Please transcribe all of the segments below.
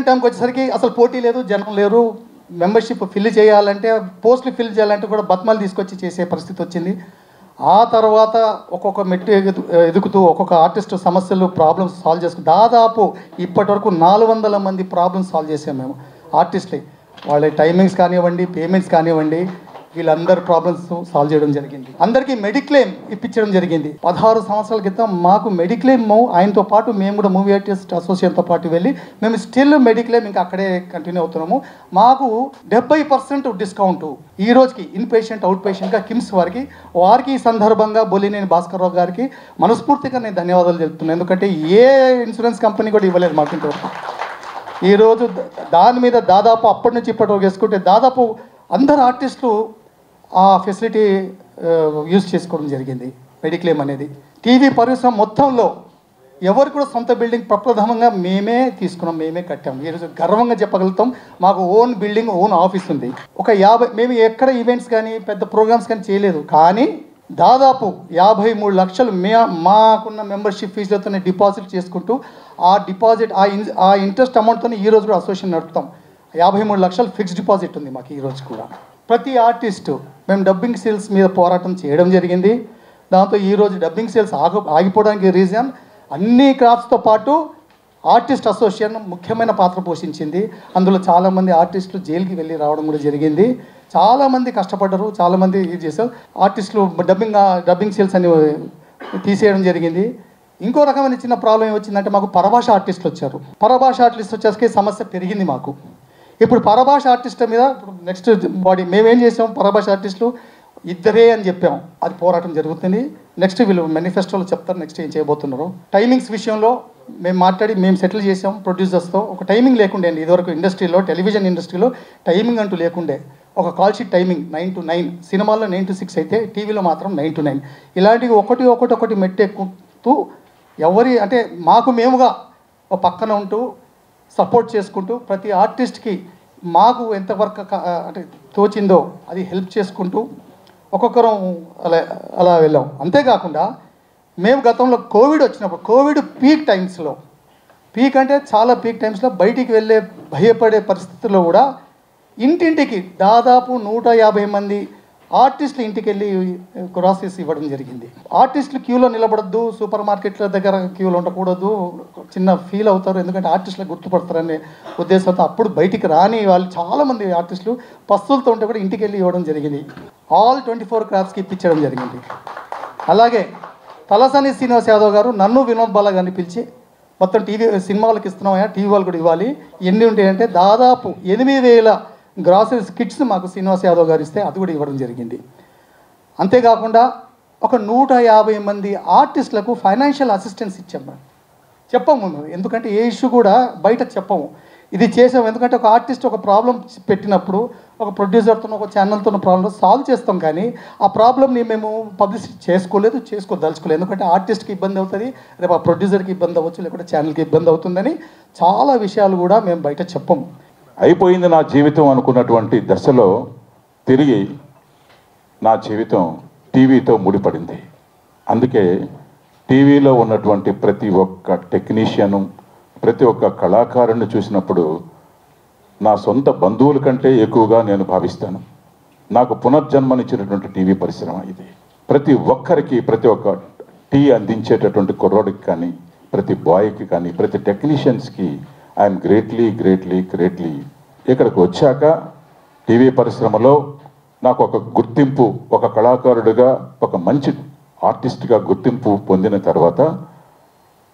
టైంకి వచ్చేసరికి అసలు పోటీ లేదు, జనం లేరు, మెంబర్షిప్ ఫిల్ చేయాలంటే, పోస్టులు ఫిల్ చేయాలంటే కూడా బతిమాలు తీసుకొచ్చి చేసే పరిస్థితి వచ్చింది. ఆ తర్వాత ఒక్కొక్క మెట్టు ఎదుగుతూ ఒక్కొక్క ఆర్టిస్ట్ సమస్యలు ప్రాబ్లమ్స్ సాల్వ్ చేసుకుని దాదాపు ఇప్పటి వరకు 400 మంది ప్రాబ్లమ్స్ సాల్వ్ చేసాం మేము ఆర్టిస్ట్లే. వాళ్ళ టైమింగ్స్ కానివ్వండి, పేమెంట్స్ కానివ్వండి, వీళ్ళందరి ప్రాబ్లమ్స్ సాల్వ్ చేయడం జరిగింది. అందరికీ మెడిక్లెయిమ్ ఇప్పించడం జరిగింది. 16 సంవత్సరాల క్రితం మాకు మెడిక్లెయిమ్, ఆయనతో పాటు మేము కూడా మూవీ ఆర్టిస్ట్ అసోసియేషన్తో పాటు వెళ్ళి మేము స్టిల్ మెడిక్లెయిమ్ ఇంకా అక్కడే కంటిన్యూ అవుతున్నాము. మాకు 70% డిస్కౌంట్ ఈ రోజుకి ఇన్ పేషెంట్, అవుట్ పేషెంట్గా కిమ్స్ వారికి ఈ సందర్భంగా బొలినేని భాస్కర్రావు గారికి మనస్ఫూర్తిగా నేను ధన్యవాదాలు చెప్తున్నాను. ఎందుకంటే ఏ ఇన్సూరెన్స్ కంపెనీ కూడా ఇవ్వలేదు మాకు ఇంతవరకు. ఈరోజు దాని మీద దాదాపు అప్పటి నుంచి ఇప్పటి వరకు వేసుకుంటే దాదాపు అందరు ఆర్టిస్టులు ఆ ఫెసిలిటీ యూజ్ చేసుకోవడం జరిగింది. మెడిక్లెయిమ్ అనేది టీవీ పరిశ్రమ మొత్తంలో ఎవరు కూడా సొంత బిల్డింగ్ ప్రప్రథమంగా మేమే తీసుకున్నాం, మేమే కట్టాం. ఈరోజు గర్వంగా చెప్పగలుగుతాం, మాకు ఓన్ బిల్డింగ్, ఓన్ ఆఫీస్ ఉంది. ఒక 50 మేము ఎక్కడ ఈవెంట్స్ కానీ పెద్ద ప్రోగ్రామ్స్ కానీ చేయలేదు, కానీ దాదాపు 53 లక్షలు మాకున్న మెంబర్షిప్ ఫీజులతోనే డిపాజిట్ చేసుకుంటూ ఆ డిపాజిట్ ఆ ఇంట్రెస్ట్ అమౌంట్తోనే ఈరోజు కూడా అసోసియేషన్ నడుపుతాం. 53 లక్షలు ఫిక్స్డ్ డిపాజిట్ ఉంది మాకు ఈరోజు కూడా. ప్రతి ఆర్టిస్టు మేము డబ్బింగ్ సేల్స్ మీద పోరాటం చేయడం జరిగింది. దాంతో ఈరోజు డబ్బింగ్ సేల్స్ ఆగిపోవడానికి రీజన్ అన్ని క్రాఫ్ట్స్తో పాటు ఆర్టిస్ట్ అసోసియేషన్ ముఖ్యమైన పాత్ర పోషించింది. అందులో చాలామంది ఆర్టిస్టులు జైలుకి వెళ్ళి రావడం కూడా జరిగింది. చాలామంది కష్టపడ్డారు, చాలామంది ఇది చేశారు. ఆర్టిస్టులు డబ్బింగ్ సేల్స్ అని తీసేయడం జరిగింది. ఇంకో రకమైన చిన్న ప్రాబ్లం ఏమొచ్చిందంటే మాకు పరభాష ఆర్టిస్టులు వచ్చారు. పరభాష ఆర్టిస్ట్ వచ్చేసరికి సమస్య పెరిగింది మాకు. ఇప్పుడు పరభాష ఆర్టిస్టుల మీద నెక్స్ట్ బాడీ మేమేం చేసాం, పరభాష ఆర్టిస్టులు ఇద్దరే అని చెప్పాం. అది పోరాటం జరుగుతుంది. నెక్స్ట్ వీళ్ళు మేనిఫెస్టోలో చెప్తారు నెక్స్ట్ ఏం చేయబోతున్నారు. టైమింగ్స్ విషయంలో మేము సెటిల్ చేసాం ప్రొడ్యూసర్స్తో. ఒక టైమింగ్ లేకుండే అండి ఇదివరకు ఇండస్ట్రీలో, టెలివిజన్ ఇండస్ట్రీలో టైమింగ్ అంటూ లేకుండే. ఒక కాల్ షీట్ టైమింగ్ 9 to 9, సినిమాల్లో 9 to 6 అయితే టీవీలో మాత్రం 9 to 9. ఇలాంటివి ఒకటి మెట్టెక్కుతూ అంటే మాకు మేముగా ఒక పక్కన ఉంటూ సపోర్ట్ చేసుకుంటూ ప్రతి ఆర్టిస్ట్కి మాకు ఎంతవరకు అంటే తోచిందో అది హెల్ప్ చేసుకుంటూ ఒక్కొక్కరం అలా వెళ్ళాం. అంతేకాకుండా మేము గతంలో కోవిడ్ వచ్చినప్పుడు, కోవిడ్ పీక్ అంటే చాలా పీక్ టైమ్స్లో బయటికి వెళ్ళే భయపడే పరిస్థితుల్లో కూడా ఇంటింటికి దాదాపు 150 మంది ఆర్టిస్టులు ఇంటికి వెళ్ళి గ్రాసరీస్ ఇవ్వడం జరిగింది. ఆర్టిస్టులు క్యూలో నిలబడద్దు, సూపర్ మార్కెట్ల దగ్గర క్యూలో ఉండకూడదు, చిన్న ఫీల్ అవుతారు, ఎందుకంటే ఆర్టిస్టులకు గుర్తుపడతారనే ఉద్దేశంతో అప్పుడు బయటికి రాని వాళ్ళు చాలామంది ఆర్టిస్టులు పస్తులతో ఉంటే కూడా ఇంటికి వెళ్ళి ఇవ్వడం జరిగింది. ఆల్ 24 క్రాఫ్ట్స్కి ఇప్పించడం జరిగింది. అలాగే తలసాని శ్రీనివాస్ యాదవ్ గారు నన్ను వినోద్ బాలా గారిని పిలిచి మొత్తం టీవీ సినిమా వాళ్ళకి ఇస్తున్నామయ్యా, టీవీ వాళ్ళు కూడా ఇవ్వాలి. ఎన్ని ఉంటాయంటే దాదాపు 8,000 గ్రాసరీస్ కిట్స్ మాకు శ్రీనివాస్ యాదవ్ గారు ఇస్తే అది కూడా ఇవ్వడం జరిగింది. అంతేకాకుండా ఒక 150 మంది ఆర్టిస్టులకు ఫైనాన్షియల్ అసిస్టెన్స్ చెప్పము మేము, ఎందుకంటే ఏ ఇష్యూ కూడా బయట చెప్పము. ఇది చేసాము ఎందుకంటే ఒక ఆర్టిస్ట్ ఒక ప్రాబ్లం పెట్టినప్పుడు ఒక ప్రొడ్యూసర్తో ఒక ఛానల్తో ప్రాబ్లం సాల్వ్ చేస్తాం, కానీ ఆ ప్రాబ్లమ్ని మేము పబ్లిసిటీ చేసుకోదలుచుకోలేదు. ఎందుకంటే ఆర్టిస్ట్కి ఇబ్బంది అవుతుంది, రేపు ఆ ప్రొడ్యూసర్కి ఇబ్బంది అవ్వచ్చు, లేకపోతే ఛానల్కి ఇబ్బంది అవుతుందని చాలా విషయాలు కూడా మేము బయట చెప్పము. అయిపోయింది నా జీవితం అనుకున్నటువంటి దశలో తిరిగి నా జీవితం టీవీతో ముడిపడింది. అందుకే టీవీలో ఉన్నటువంటి ప్రతి ఒక్క టెక్నీషియను, ప్రతి ఒక్క కళాకారుని చూసినప్పుడు నా సొంత బంధువుల కంటే ఎక్కువగా నేను భావిస్తాను. నాకు పునర్జన్మనిచ్చినటువంటి టీవీ పరిశ్రమ ఇది. ప్రతి ఒక్కరికి, ప్రతి ఒక్క టీ అందించేటటువంటి కుర్రోడికి కానీ, ప్రతి బాయ్కి కానీ, ప్రతి టెక్నీషియన్స్కి ఐఎమ్ గ్రేట్లీ ఇక్కడికి వచ్చాక టీవీ పరిశ్రమలో నాకు ఒక గుర్తింపు, ఒక కళాకారుడిగా, ఒక మంచి ఆర్టిస్ట్గా గుర్తింపు పొందిన తర్వాత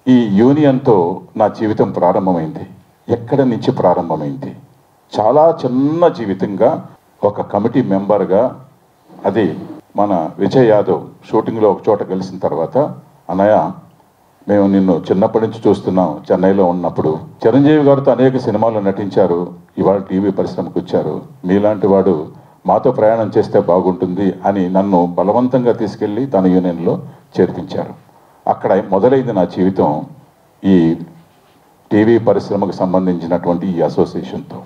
ఈ యూనియన్తో నా జీవితం ప్రారంభమైంది. ఎక్కడి నుంచి ప్రారంభమైంది? చాలా చిన్న జీవితంగా ఒక కమిటీ మెంబర్గా, అది మన విజయ్ యాదవ్ షూటింగ్లో ఒక చోట కలిసిన తర్వాత, అన్నయ్య మేము నిన్ను చిన్నప్పటి నుంచి చూస్తున్నాం, చెన్నైలో ఉన్నప్పుడు చిరంజీవి గారితో అనేక సినిమాల్లో నటించారు, ఇవాళ టీవీ పరిశ్రమకు వచ్చారు, మీలాంటి వాడు మాతో ప్రయాణం చేస్తే బాగుంటుంది అని నన్ను బలవంతంగా తీసుకెళ్ళి తన యూనియన్లో చేర్పించారు. అక్కడ మొదలైంది నా జీవితం ఈ టీవీ పరిశ్రమకు సంబంధించినటువంటి ఈ అసోసియేషన్తో.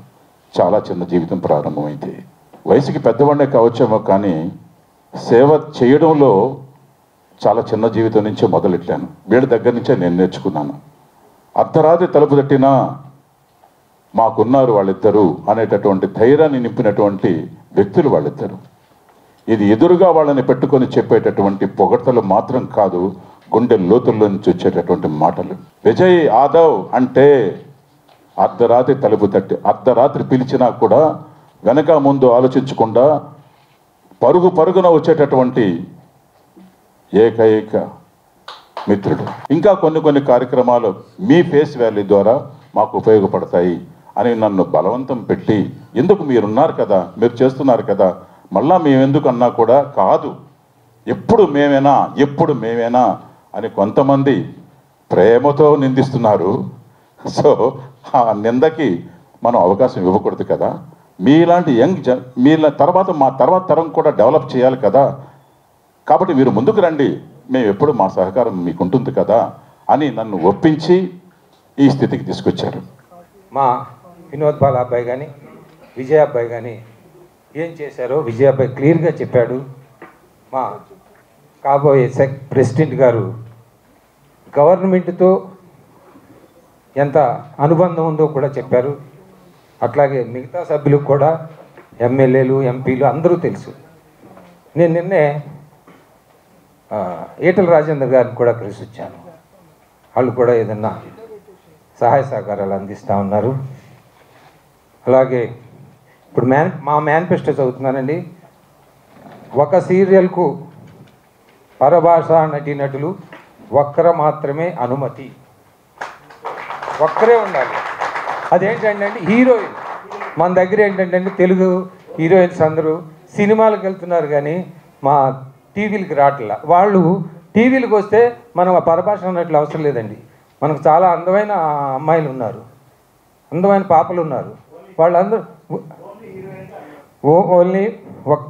చాలా చిన్న జీవితం ప్రారంభమైంది. వయసుకి పెద్దవాడే కావచ్చేమో, కానీ సేవ చేయడంలో చాలా చిన్న జీవితం నుంచే మొదలెట్టాను. వీళ్ళ దగ్గర నుంచే నేను నేర్చుకున్నాను. అర్ధరాత్రి తలుపు తట్టినా మాకున్నారు వాళ్ళిద్దరూ అనేటటువంటి ధైర్యాన్ని నింపినటువంటి వ్యక్తులు వాళ్ళిద్దరు. ఇది ఎదురుగా వాళ్ళని పెట్టుకొని చెప్పేటటువంటి పొగడ్తలు మాత్రం కాదు, గుండె లోతుల్లో నుంచి వచ్చేటటువంటి మాటలు. విజయ్ ఆదవ్ అంటే అర్ధరాత్రి తలుపు తట్టి అర్ధరాత్రి పిలిచినా కూడా వెనక ముందు ఆలోచించకుండా పరుగు పరుగున వచ్చేటటువంటి ఏకైక మిత్రుడు. ఇంకా కొన్ని కార్యక్రమాలు మీ ఫేస్ వాల్యూ ద్వారా మాకు ఉపయోగపడతాయి అని నన్ను బలవంతం పెట్టి, ఎందుకు మీరున్నారు కదా, మీరు చేస్తున్నారు కదా, మళ్ళా మేమెందుకు అన్నా కూడా కాదు, ఎప్పుడు మేమేనా అని కొంతమంది ప్రేమతో నిందిస్తున్నారు. సో ఆ నిందకి మనం అవకాశం ఇవ్వకూడదు కదా. మీలాంటి మీల తర్వాత మా తర్వాత తరం కూడా డెవలప్ చేయాలి కదా, కాబట్టి మీరు ముందుకు రండి, మేము ఎప్పుడు మా సహకారం మీకు ఉంటుంది కదా అని నన్ను ఒప్పించి ఈ స్థితికి తీసుకొచ్చారు. మా వినోద్ బాల అబ్బాయి కానీ విజయ్ అబ్బాయి కానీ ఏం చేశారో విజయ్ అబ్బాయి క్లియర్గా చెప్పాడు. మా కాబోయే ప్రెసిడెంట్ గారు గవర్నమెంట్తో ఎంత అనుబంధం ఉందో కూడా చెప్పారు. అట్లాగే మిగతా సభ్యులకు కూడా, ఎమ్మెల్యేలు, ఎంపీలు అందరూ తెలుసు. నేను నిన్నే ఈటల రాజేందర్ గారిని కూడా కలిసి వచ్చాను. వాళ్ళు కూడా ఏదన్నా సహాయ సహకారాలు అందిస్తూ ఉన్నారు. అలాగే ఇప్పుడు మా మేనిఫెస్టో చదువుతున్నానండి. ఒక సీరియల్కు పరభాషా నటీనటులు ఒక్కరు మాత్రమే అనుమతి, ఒక్కరే ఉండాలి. అదేంటంటే హీరోయిన్ మన దగ్గర ఏంటంటే తెలుగు హీరోయిన్స్ అందరూ సినిమాలకు వెళ్తున్నారు కానీ మా టీవీలకు రావట్లా. వాళ్ళు టీవీలకు వస్తే మనం ఆ పరభాష ఉన్నట్లు అవసరం లేదండి. మనకు చాలా అందమైన అమ్మాయిలు ఉన్నారు, అందమైన పాపలు ఉన్నారు. వాళ్ళందరూ ఓన్లీ ఒక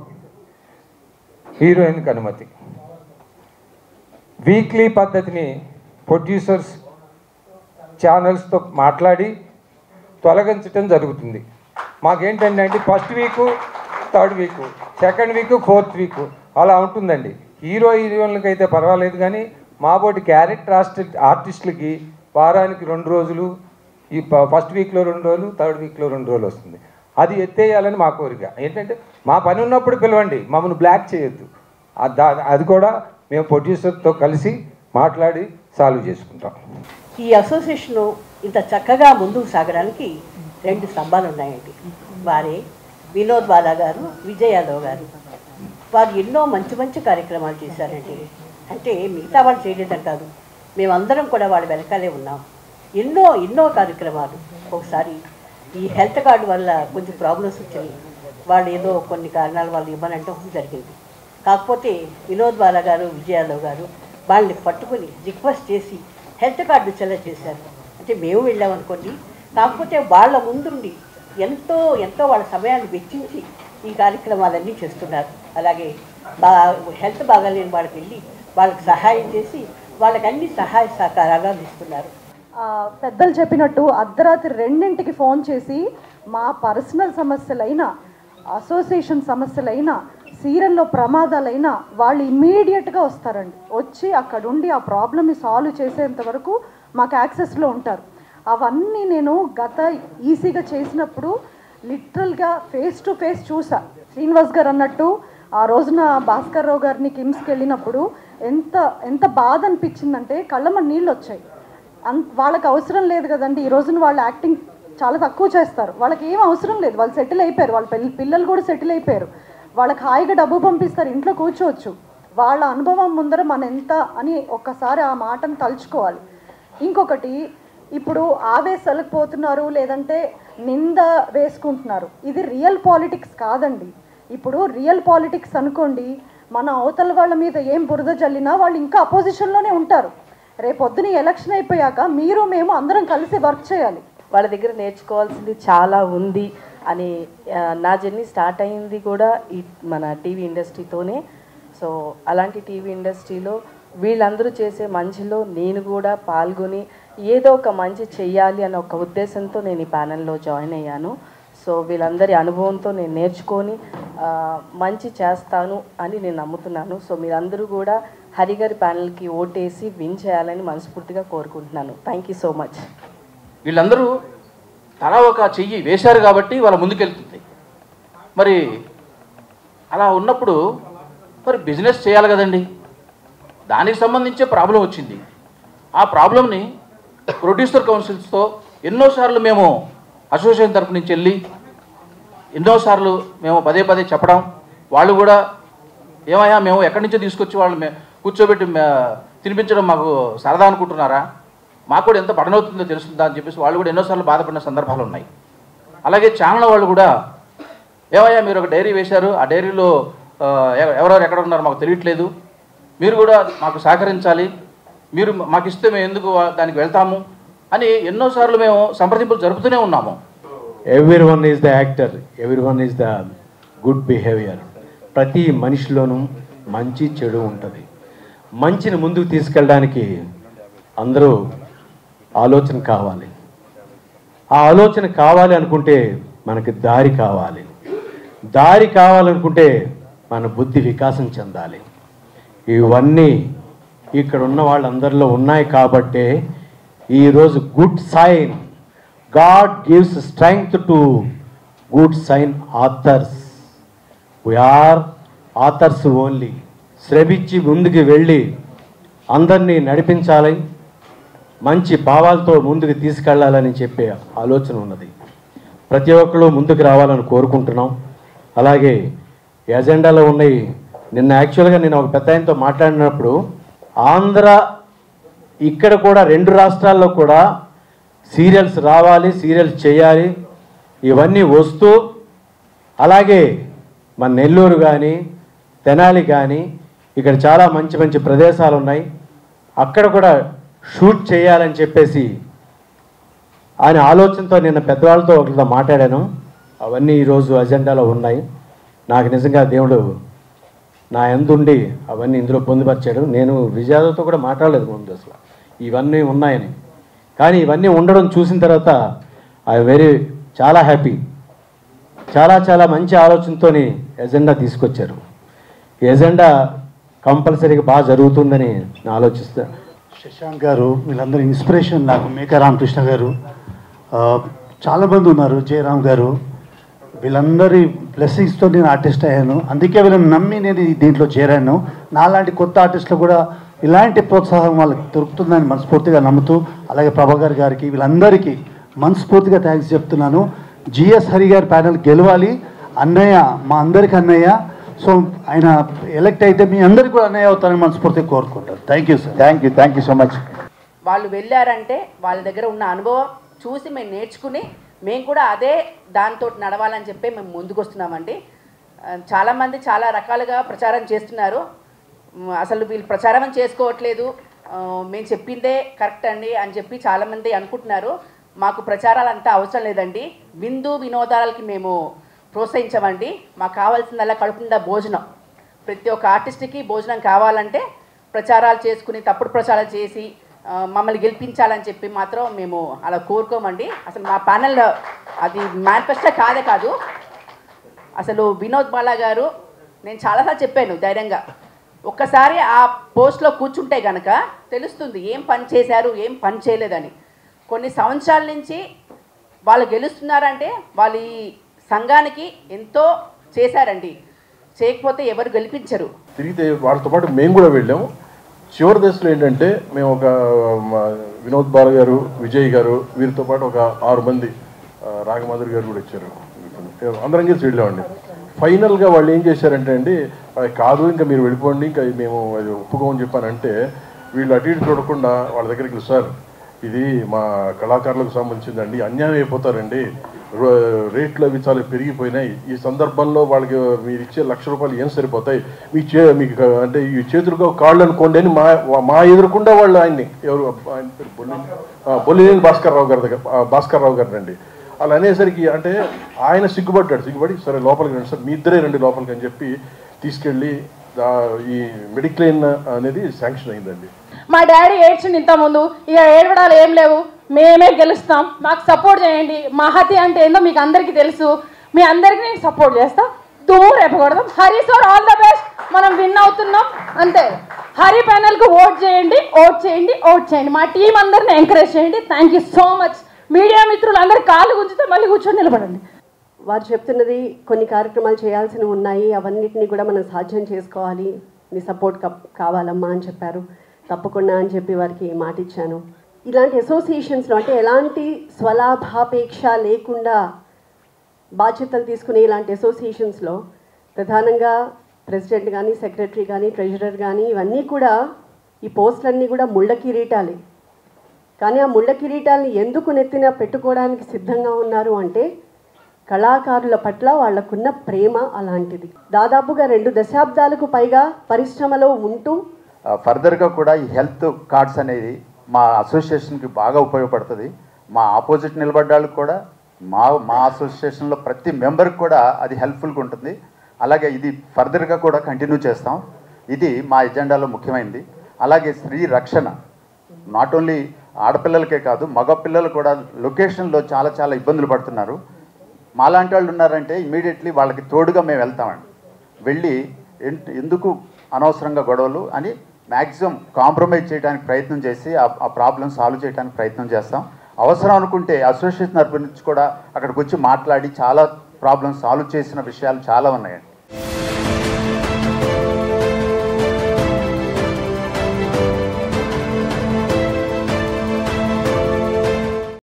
హీరోయిన్కి అనుమతి. వీక్లీ పద్ధతిని ప్రొడ్యూసర్స్ ఛానల్స్తో మాట్లాడి తొలగించడం జరుగుతుంది. మాకేంటంటే first week, third week, second week, fourth week అలా ఉంటుందండి. హీరోయిన్లకి అయితే పర్వాలేదు కానీ మా బోటి క్యారెక్టర్ ఆర్టిస్టులకి వారానికి 2 రోజులు, ఈ ఫస్ట్ వీక్లో 2 రోజులు, థర్డ్ వీక్లో 2 రోజులు వస్తుంది. అది ఎత్తేయాలని మా కోరిక. ఏంటంటే మా పని ఉన్నప్పుడు పిలవండి, మమ్మల్ని బ్లాక్ చేయొద్దు. అది కూడా మేము ప్రొడ్యూసర్తో కలిసి మాట్లాడి సాల్వ్ చేసుకుంటాం. ఈ అసోసియేషను ఇంత చక్కగా ముందుకు సాగడానికి 2 స్తంభాలు ఉన్నాయండి. వారే వినోద్ బాలా గారు, విజయ్ యాదవ్ గారు. వారు ఎన్నో మంచి కార్యక్రమాలు చేశారండి. అంటే మిగతా వాళ్ళు చేయలేదని కాదు, మేమందరం కూడా వాళ్ళ వెనకాలే ఉన్నాం. ఎన్నో కార్యక్రమాలు. ఒకసారి ఈ హెల్త్ కార్డు వల్ల కొంచెం ప్రాబ్లమ్స్ వచ్చాయి. వాళ్ళు ఏదో కొన్ని కారణాల వల్ల ఇవ్వనంటే జరిగింది. కాకపోతే వినోద్ బాలా గారు, విజయ్ యాదవ్ గారు వాళ్ళని పట్టుకుని రిక్వెస్ట్ చేసి హెల్త్ కార్డు వచ్చేలా చేశారు. అంటే మేము వెళ్ళామనుకోండి, కాకపోతే వాళ్ళ ముందుండి ఎంతో వాళ్ళ సమయాన్ని వెచ్చించి ఈ కార్యక్రమాలన్నీ చేస్తున్నారు. అలాగే హెల్త్ బాగాలేని వాళ్ళకి వెళ్ళి వాళ్ళకి సహాయం చేసి వాళ్ళకి అన్ని సహాయ సహకారాలు ఇస్తున్నారు. పెద్దలు చెప్పినట్టు అర్ధరాత్రి 2ంటికి ఫోన్ చేసి మా పర్సనల్ సమస్యలైనా, అసోసియేషన్ సమస్యలైనా, సీరియల్లో ప్రమాదాలైనా వాళ్ళు ఇమ్మీడియట్గా వస్తారండి. వచ్చి అక్కడుండి ఆ ప్రాబ్లమ్ని సాల్వ్ చేసేంత వరకు మాకు యాక్సెస్లో ఉంటారు. అవన్నీ నేను గత ఈసీగా చేసినప్పుడు లిటరల్గా ఫేస్ టు ఫేస్ చూసా. శ్రీనివాస్ గారు అన్నట్టు ఆ రోజున భాస్కర్ రావు గారిని కిమ్స్కి వెళ్ళినప్పుడు ఎంత బాధ అనిపించిందంటే కళ్ళమ్మ నీళ్ళు వచ్చాయి. వాళ్ళకి అవసరం లేదు కదండి. ఈ రోజున వాళ్ళు యాక్టింగ్ చాలా తక్కువ చేస్తారు, వాళ్ళకి ఏం అవసరం లేదు, వాళ్ళు సెటిల్ అయిపోయారు, వాళ్ళ పిల్లలు కూడా సెటిల్ అయిపోయారు, వాళ్ళకి హాయిగా డబ్బు పంపిస్తారు, ఇంట్లో కూర్చోవచ్చు. వాళ్ళ అనుభవం ముందర మన ఎంత అని ఒక్కసారి ఆ మాటను తలుచుకోవాలి. ఇంకొకటి, ఇప్పుడు ఆవేశాలకు పోతున్నారు, లేదంటే నింద వేసుకుంటున్నారు. ఇది రియల్ పాలిటిక్స్ కాదండి. ఇప్పుడు రియల్ పాలిటిక్స్ అనుకోండి, మన అవతల వాళ్ళ మీద ఏం బురద జల్లినా వాళ్ళు ఇంకా అపోజిషన్లోనే ఉంటారు. రేపొద్దున ఎలక్షన్ అయిపోయాక మీరు మేము అందరం కలిసి వర్క్ చేయాలి. వాళ్ళ దగ్గర నేర్చుకోవాల్సింది చాలా ఉంది అని నా జర్నీ స్టార్ట్ అయింది కూడా ఈ మన టీవీ ఇండస్ట్రీతోనే. సో అలాంటి టీవీ ఇండస్ట్రీలో వీళ్ళందరూ చేసే మంచిలో నేను కూడా పాల్గొని ఏదో ఒక మంచి చెయ్యాలి అనే ఒక ఉద్దేశంతో నేను ఈ ప్యానెల్లో జాయిన్ అయ్యాను. సో వీళ్ళందరి అనుభవంతో నేను నేర్చుకొని మంచి చేస్తాను అని నేను నమ్ముతున్నాను. సో మీరందరూ కూడా హరిగారి ప్యానెల్కి ఓటేసి విన్ చేయాలని మనస్ఫూర్తిగా కోరుకుంటున్నాను. Thank you so much. వీళ్ళందరూ తలా ఒక చెయ్యి వేశారు కాబట్టి వాళ్ళ ముందుకెళ్తుంది. మరి అలా ఉన్నప్పుడు మరి బిజినెస్ చేయాలి కదండి. దానికి సంబంధించే ప్రాబ్లం వచ్చింది. ఆ ప్రాబ్లంని ప్రొడ్యూసర్ కౌన్సిల్స్తో ఎన్నోసార్లు మేము అసోసియేషన్ తరఫు నుంచి వెళ్ళి ఎన్నోసార్లు మేము పదే పదే చెప్పడం, వాళ్ళు కూడా ఏమయ్యా మేము ఎక్కడి నుంచో తీసుకొచ్చి వాళ్ళు కూర్చోబెట్టి తినిపించడం మాకు సరదా అనుకుంటున్నారా, మాకు కూడా ఎంత బడన్ అవుతుందో తెలుస్తుందా అని చెప్పేసి వాళ్ళు కూడా ఎన్నోసార్లు బాధపడిన సందర్భాలు ఉన్నాయి. అలాగే ఛానల్ వాళ్ళు కూడా ఏమయ్యా మీరు ఒక డైరీ వేశారు, ఆ డైరీలో ఎవరెవరు ఎక్కడ ఉన్నారో మాకు తెలియట్లేదు, మీరు కూడా మాకు సహకరించాలి, మీరు మాకు ఇస్తే మేము ఎందుకు దానికి వెళ్తాము అని ఎన్నోసార్లు మేము సంప్రదింపులు జరుపుతూనే ఉన్నాము. Everyone is the actor, everyone is the good behaviour. ప్రతి మనిషిలోనూ మంచి చెడు ఉంటుంది. మంచిని ముందుకు తీసుకెళ్ళడానికి అందరూ ఆలోచన కావాలి. ఆ ఆలోచన కావాలి అనుకుంటే మనకి దారి కావాలి. దారి కావాలనుకుంటే మన బుద్ధి వికాసం చెందాలి. ఇవన్నీ ఇక్కడ ఉన్న వాళ్ళందరిలో ఉన్నాయి కాబట్టే ఈరోజు good sign, God gives strength to good sign authors. We are authors only. శ్రమించి ముందుకు వెళ్ళి అందరినీ నడిపించాలి, మంచి భావాలతో ముందుకు తీసుకెళ్లాలని చెప్పే ఆలోచన ఉన్నది. ప్రతి ఒక్కరు ముందుకు రావాలని కోరుకుంటున్నాం. అలాగే ఎజెండాలో ఉన్నాయి. నిన్న యాక్చువల్గా నేను ఒక పెద్ద ఆయనతో మాట్లాడినప్పుడు ఆంధ్ర ఇక్కడ కూడా 2 రాష్ట్రాల్లో కూడా సీరియల్స్ రావాలి, సీరియల్స్ చేయాలి, ఇవన్నీ వస్తూ అలాగే మన నెల్లూరు కానీ తెనాలి కానీ ఇక్కడ చాలా మంచి మంచి ప్రదేశాలు ఉన్నాయి, అక్కడ కూడా షూట్ చేయాలని చెప్పేసి ఆయన ఆలోచనతో నిన్న పెద్దవాళ్ళతో ఒకరితో మాట్లాడాను. అవన్నీ ఈరోజు అజెండాలో ఉన్నాయి. నాకు నిజంగా దేవుడు నా ఎందుండి అవన్నీ ఇందులో పొందుపరిచాడు. నేను విజయాలతో కూడా మాట్లాడలేదు ముందు అసలు ఇవన్నీ ఉన్నాయని, కానీ ఇవన్నీ ఉండడం చూసిన తర్వాత చాలా హ్యాపీ. చాలా చాలా మంచి ఆలోచనతో ఎజెండా తీసుకొచ్చారు. ఈ ఎజెండా కంపల్సరీగా బాగా జరుగుతుందని నేను ఆలోచిస్తాను. శశాంక్ గారు వీళ్ళందరూ ఇన్స్పిరేషన్ నాకు. మేకా రామకృష్ణ గారు, చాలామంది ఉన్నారు, జయరామ్ గారు, వీళ్ళందరి బ్లెస్సింగ్స్తో నేను ఆర్టిస్ట్ అయ్యాను. అందుకే వీళ్ళని నమ్మి నేను దీంట్లో చేరాను. నాలాంటి కొత్త ఆర్టిస్టులు కూడా ఇలాంటి ప్రోత్సాహం వాళ్ళకి దొరుకుతుందని మనస్ఫూర్తిగా నమ్ముతూ, అలాగే ప్రభాకర్ గారికి వీళ్ళందరికీ మనస్ఫూర్తిగా థ్యాంక్స్ చెప్తున్నాను. జిఎస్ హరి గారి ప్యానెల్ గెలవాలి. అన్నయ్య మా అందరికీ అన్నయ్య. సో ఆయన ఎలక్ట్ అయితే మీ అందరికీ కూడా అన్నయ్య అవుతారని మనస్ఫూర్తిగా కోరుకుంటారు. Thank you sir. Thank you so much. వాళ్ళు వెళ్ళారంటే వాళ్ళ దగ్గర ఉన్న అనుభవం చూసి మేము నేర్చుకుని మేము కూడా అదే దాంతో నడవాలని చెప్పి మేము ముందుకు వస్తున్నామండి. చాలామంది చాలా రకాలుగా ప్రచారం చేస్తున్నారు. అసలు వీళ్ళు ప్రచారం చేసుకోవట్లేదు, మేము చెప్పిందే కరెక్ట్ అండి అని చెప్పి చాలామంది అనుకుంటున్నారు. మాకు ప్రచారాలు అంతా అవసరం లేదండి. విందు వినోదాలకి మేము ప్రోత్సహించమండి. మాకు కావాల్సిందల్లా కడుపుండా భోజనం. ప్రతి ఒక్క ఆర్టిస్ట్కి భోజనం కావాలంటే ప్రచారాలు చేసుకుని తప్పుడు ప్రచారాలు చేసి మమ్మల్ని గెలిపించాలని చెప్పి మాత్రం మేము అలా కోరుకోమండి. అసలు మా ప్యానెల్ అది మేనిఫెస్టో కాదు. అసలు వినోద్ బాలా గారు, నేను చాలాసార్లు చెప్పాను ధైర్యంగా, ఒక్కసారి ఆ పోస్ట్లో కూర్చుంటే కనుక తెలుస్తుంది ఏం పని చేశారు ఏం పని చేయలేదని. కొన్ని సంవత్సరాల నుంచి వాళ్ళు గెలుస్తున్నారంటే వాళ్ళు ఈ సంఘానికి ఎంతో చేశారండి. చేయకపోతే ఎవరు గెలిపించరు. తిరిగితే వాళ్ళతో పాటు మేము కూడా వెళ్ళాము. చివరి దశలో ఏంటంటే మేము ఒక వినోద్ బాల గారు, విజయ్ గారు, వీరితో పాటు ఒక 6 మంది, రాగమాధురి గారు కూడా వచ్చారు, అందరం కలిసి వెళ్ళామండి. ఫైనల్గా వాళ్ళు ఏం చేశారంటే అండి, కాదు ఇంకా మీరు వెళ్ళిపోండి, ఇంకా మేము అది ఒప్పుకోమని చెప్పానంటే వీళ్ళు అటు ఇటు చూడకుండా వాళ్ళ దగ్గరికి, సార్ ఇది మా కళాకారులకు సంబంధించిందండి, అన్యాయం అయిపోతారండి, రేట్లు అవి చాలా పెరిగిపోయినాయి, ఈ సందర్భంలో వాళ్ళకి మీరు ఇచ్చే ₹1,00,000 ఏం సరిపోతాయి, మీకు అంటే ఈ చేతులుగా కాళ్ళు అనుకోండి అని మా ఎదురుకుండా వాళ్ళు ఆయన్ని, ఎవరు ఆయన పేరు బొల్లినేని భాస్కర్ రావు గారు అండి. అలా అనేసరికి అంటే ఆయన సిగ్గుపడి సరే లోపలికి రండి సార్, మీ ఇద్దరే రండి లోపలికి అని చెప్పి తీసుకెళ్ళి ఈ మెడిక్లెయిమ్ అనేది శాంక్షన్ అయిందండి. మా డాడీ ఏడ్చింది ఇంతకుముందు, ఇక ఏడవడాలు ఏం లేవు, మేమే గెలుస్తాం, మాకు సపోర్ట్ చేయండి, మా హతి అంటే ఏందో మీకు అందరికీ తెలుసు, మీ అందరికీ నేను సపోర్ట్ చేస్తా, దుమ్ము రేపకూడదాం, Hari sir all the best, మనం విన్ అవుతున్నాం అంతే. హరి ప్యానెల్కి ఓట్ చేయండి, ఓట్ చేయండి, ఓట్ చేయండి, మా టీం అందరిని ఎంకరేజ్ చేయండి. Thank you so much media మిత్రులు అందరు కాళ్ళు గుంజితే మళ్ళీ కూర్చొని నిలబడండి. వారు చెప్తున్నది కొన్ని కార్యక్రమాలు చేయాల్సినవి ఉన్నాయి, అవన్నిటిని కూడా మనం సాధ్యం చేసుకోవాలి, నీ సపోర్ట్ కావాలమ్మా అని చెప్పారు. తప్పకుండా అని చెప్పి వారికి మాట ఇచ్చాను. ఇలాంటి అసోసియేషన్స్లో అంటే ఎలాంటి స్వలాభాపేక్ష లేకుండా బాధ్యతలు తీసుకునే ఇలాంటి అసోసియేషన్స్లో ప్రధానంగా ప్రెసిడెంట్ కానీ, సెక్రటరీ కానీ, ట్రెజరర్ కానీ ఇవన్నీ కూడా ఈ పోస్టులన్నీ కూడా ముళ్ళ కిరీటాలే. కానీ ఆ ముళ్ళ కిరీటాలని ఎందుకు నెత్తిన పెట్టుకోవడానికి సిద్ధంగా ఉన్నారు అంటే కళాకారుల పట్ల వాళ్లకున్న ప్రేమ అలాంటిది. దాదాపుగా 2 దశాబ్దాలకు పైగా పరిశ్రమలో ఉంటూ ఫర్దర్గా కూడా ఈ హెల్త్ కార్డ్స్ అనేది మా అసోసియేషన్కి బాగా ఉపయోగపడుతుంది. మా ఆపోజిట్ నిలబడ్డ వాళ్ళకి కూడా మా అసోసియేషన్లో ప్రతి మెంబర్కి కూడా అది హెల్ప్ఫుల్గా ఉంటుంది. అలాగే ఇది ఫర్దర్గా కూడా కంటిన్యూ చేస్తాం. ఇది మా ఎజెండాలో ముఖ్యమైనది. అలాగే స్త్రీ రక్షణ నాట్ ఓన్లీ ఆడపిల్లలకే కాదు, మగపిల్లలు కూడా లొకేషన్లో చాలా చాలా ఇబ్బందులు పడుతున్నారు. మాలాంటి వాళ్ళు ఉన్నారంటే ఇమీడియట్లీ వాళ్ళకి తోడుగా మేము వెళ్తామండి. వెళ్ళి ఎందుకు అనవసరంగా గొడవలు అని మ్యాక్సిమం కాంప్రమైజ్ చేయడానికి ప్రయత్నం చేసి ఆ ప్రాబ్లం సాల్వ్ చేయడానికి ప్రయత్నం చేస్తాం. అవసరం అనుకుంటే అసోసియేషన్ తరపు నుంచి కూడా అక్కడికి వచ్చి మాట్లాడి చాలా ప్రాబ్లమ్స్ సాల్వ్ చేసిన విషయాలు చాలా ఉన్నాయండి.